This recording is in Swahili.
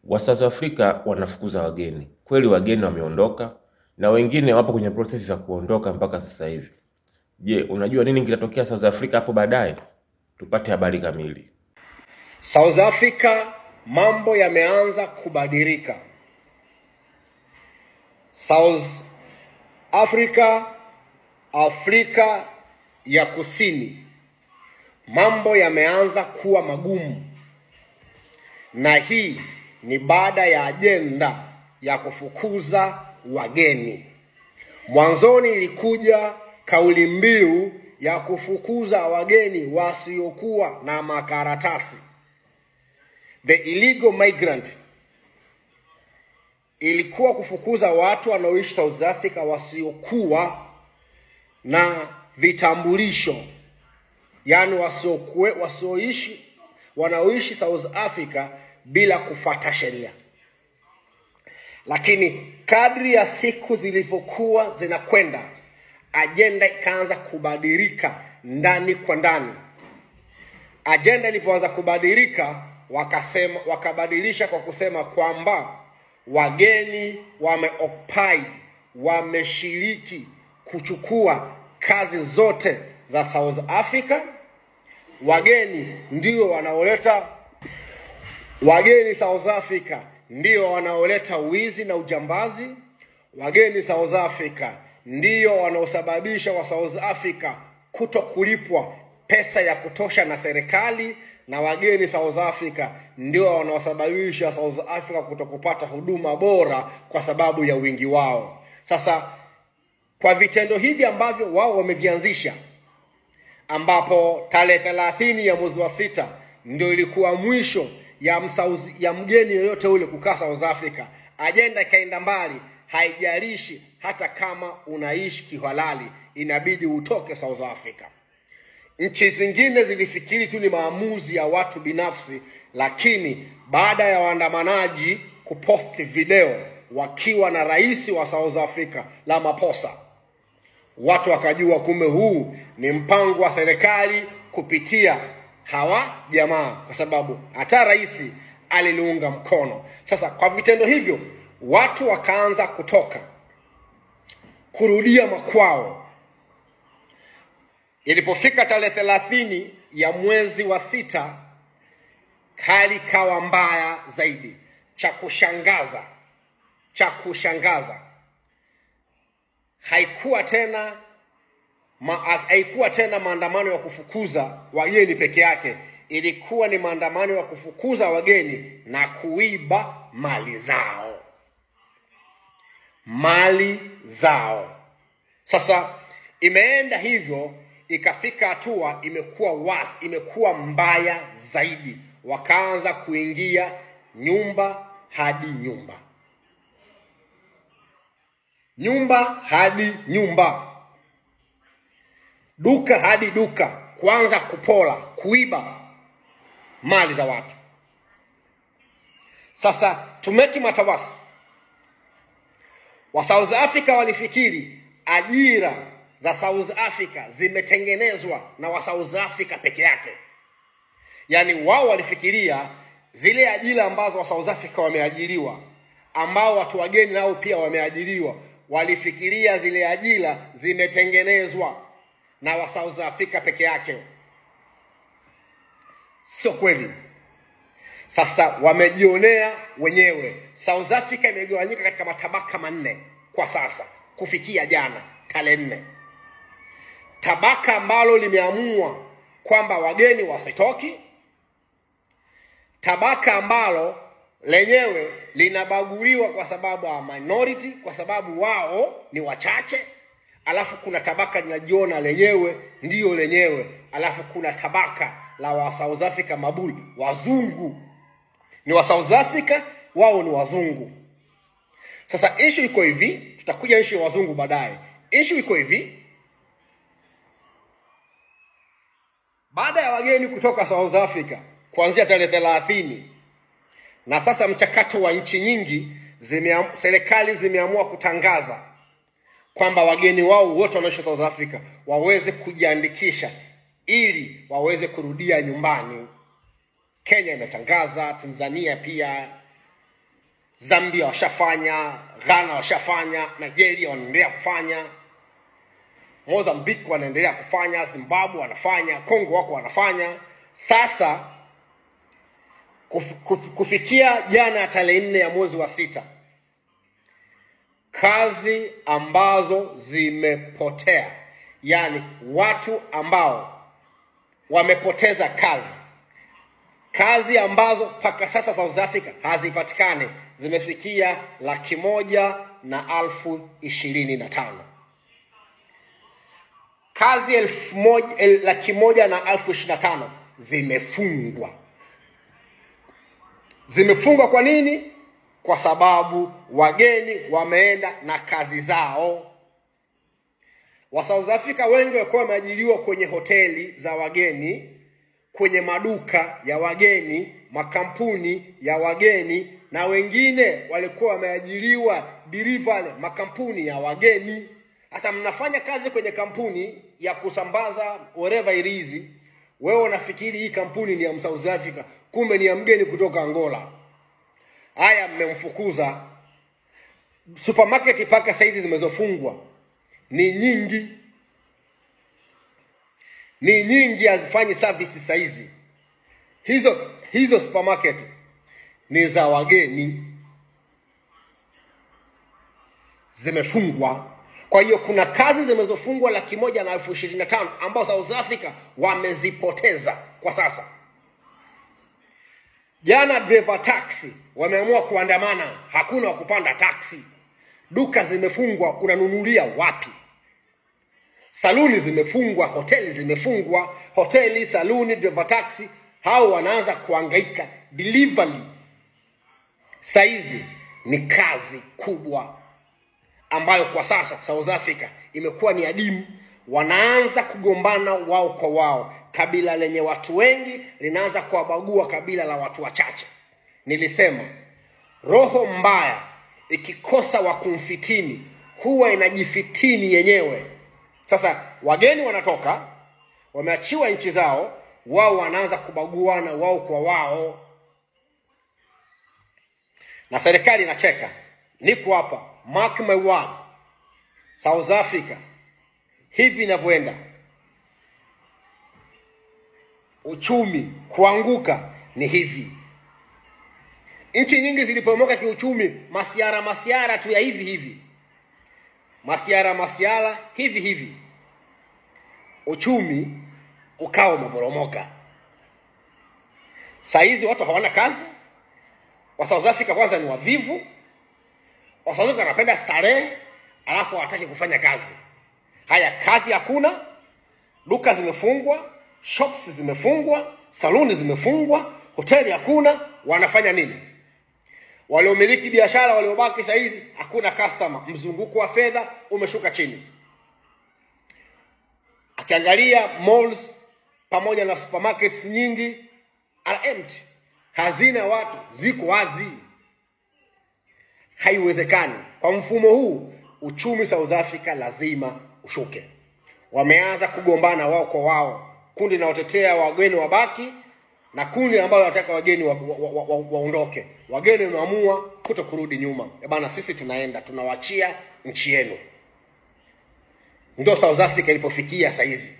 wa South Africa wanafukuza wageni. Kweli wageni wameondoka na wengine wapo kwenye prosesi za kuondoka mpaka sasa hivi. Je, unajua nini kitatokea South Africa hapo baadaye? Tupate habari kamili. South Africa mambo yameanza kubadilika. South Africa, Afrika ya Kusini, mambo yameanza kuwa magumu, na hii ni baada ya ajenda ya kufukuza wageni. Mwanzoni ilikuja kauli mbiu ya kufukuza wageni wasiokuwa na makaratasi, the illegal migrant. Ilikuwa kufukuza watu wanaoishi South Africa wasiokuwa na vitambulisho, yani wanaoishi South Africa bila kufuata sheria. Lakini kadri ya siku zilivyokuwa zinakwenda, ajenda ikaanza kubadilika ndani kwa ndani. Ajenda ilipoanza kubadilika, wakabadilisha kwa kusema kwamba wageni wameshiriki kuchukua kazi zote za South Africa. Wageni South Africa ndio wanaoleta wizi na ujambazi. Wageni South Africa ndio wanaosababisha wa South Africa kutokulipwa pesa ya kutosha na serikali, na wageni South Africa ndio wanaosababisha South Africa kutokupata huduma bora kwa sababu ya wingi wao. Sasa kwa vitendo hivi ambavyo wao wamevianzisha, ambapo tarehe 30 ya mwezi wa 6 ndio ilikuwa mwisho ya mgeni yoyote ule kukaa South Africa, ajenda ikaenda mbali. Haijalishi hata kama unaishi kihalali, inabidi utoke South Africa. Nchi zingine zilifikiri tu ni maamuzi ya watu binafsi, lakini baada ya waandamanaji kuposti video wakiwa na rais wa South Africa Ramaphosa, watu wakajua kumbe huu ni mpango wa serikali kupitia hawa jamaa, kwa sababu hata rais aliliunga mkono. Sasa kwa vitendo hivyo watu wakaanza kutoka kurudia makwao. Ilipofika tarehe 30 ya mwezi wa 6, hali kawa mbaya zaidi. Cha kushangaza, haikuwa tena maandamano ya kufukuza wageni peke yake, ilikuwa ni maandamano ya kufukuza wageni na kuiba mali zao. Sasa imeenda hivyo, ikafika hatua imekuwa mbaya zaidi. Wakaanza kuingia nyumba hadi nyumba, duka hadi duka, kuanza kuiba mali za watu. Sasa tumeki matawasi wa South Africa walifikiri ajira za South Africa zimetengenezwa na wa South Africa peke yake. Yani wao walifikiria zile ajira ambazo wa South Africa wameajiriwa, ambao watu wageni nao pia wameajiriwa, walifikiria zile ajira zimetengenezwa na wa South Africa peke yake. Sio kweli. Sasa wamejionea wenyewe. South Africa imegawanyika katika matabaka 4 kwa sasa kufikia jana tarehe 4. Tabaka ambalo limeamua kwamba wageni wasitoki, tabaka ambalo lenyewe linabaguliwa kwa sababu ya minority, kwa sababu wao ni wachache. Alafu kuna tabaka linajiona lenyewe ndio lenyewe. Alafu kuna tabaka la wa South Africa mabuli, wazungu. Ni wa South Africa, wao ni wazungu. Sasa issue iko hivi, tutakuja issue ya wazungu baadaye. Issue iko hivi, baada ya wageni kutoka South Africa kuanzia tarehe 30, na sasa mchakato wa nchi nyingi serikali zimeamua kutangaza kwamba wageni wao wote wanaoishi South Africa waweze kujiandikisha ili waweze kurudia nyumbani. Kenya imetangaza, Tanzania pia, Zambia washafanya, Ghana washafanya, Nigeria wanaendelea kufanya, Mozambique wanaendelea kufanya, Zimbabwe wanafanya, Kongo wako wanafanya. Sasa kufikia jana tarehe 4 ya mwezi wa 6, kazi ambazo zimepotea, yani watu ambao wamepoteza kazi ambazo mpaka sasa South Africa hazipatikane zimefikia 1,125,000. Kazi 1,125,000 zimefungwa. Zimefungwa kwa nini? Kwa sababu wageni wameenda na kazi zao. Wa South Africa wengi walikuwa wameajiriwa kwenye hoteli za wageni, kwenye maduka ya wageni, makampuni ya wageni, na wengine walikuwa wameajiriwa delivery makampuni ya wageni. Sasa mnafanya kazi kwenye kampuni ya kusambaza whatever it is, wewe unafikiri hii kampuni ni ya South Africa, kumbe ni ya mgeni kutoka Angola. Haya, mmemfukuza. Supermarket paka saizi zimezofungwa ni nyingi hazifanyi service saizi. Hizo supermarket ni za wageni, zimefungwa. Kwa hiyo kuna kazi zimezofungwa 1,125,000 ambao South Africa wamezipoteza kwa sasa. Jana driver taxi wameamua kuandamana, hakuna wa kupanda taxi. Duka zimefungwa, unanunulia wapi? Saluni zimefungwa, hoteli zimefungwa. Hoteli, saluni, driver taxi, hao wanaanza kuhangaika. Delivery saizi ni kazi kubwa ambayo kwa sasa South Africa imekuwa ni adimu. Wanaanza kugombana wao kwa wao. Kabila lenye watu wengi linaanza kuwabagua kabila la watu wachache. Nilisema roho mbaya ikikosa wa kumfitini huwa inajifitini yenyewe. Sasa wageni wanatoka, wameachiwa nchi zao, wao wanaanza kubaguana wao kwa wao. Na serikali inacheka. Niko hapa, mark my word, South Africa hivi inavyoenda, uchumi kuanguka ni hivi. Nchi nyingi zilipomoka kiuchumi, masiara tu ya hivi. Masiara hivi. Uchumi ukao umeporomoka. Saizi watu hawana kazi. Wa South Africa kwanza ni wavivu. Wa South Africa wanapenda starehe, alafu hawataki kufanya kazi. Haya, kazi hakuna, duka zimefungwa, shops zimefungwa, saluni zimefungwa, hoteli hakuna. Wanafanya nini? Waliomiliki biashara waliobaki saizi hakuna customer, mzunguko wa fedha umeshuka chini. Akiangalia malls pamoja na supermarkets nyingi are empty. Hazina watu ziko wazi. Haiwezekani. Kwa mfumo huu uchumi South Africa lazima ushuke. Wameanza kugombana wao kwa wao. Kundi linalotetea wageni wabaki na kundi ambalo wanataka wageni waondoke. Wageni wameamua kutokurudi nyuma. Bana, sisi tunaenda, tunawaachia nchi yenu. Ndio South Africa ilipofikia saizi.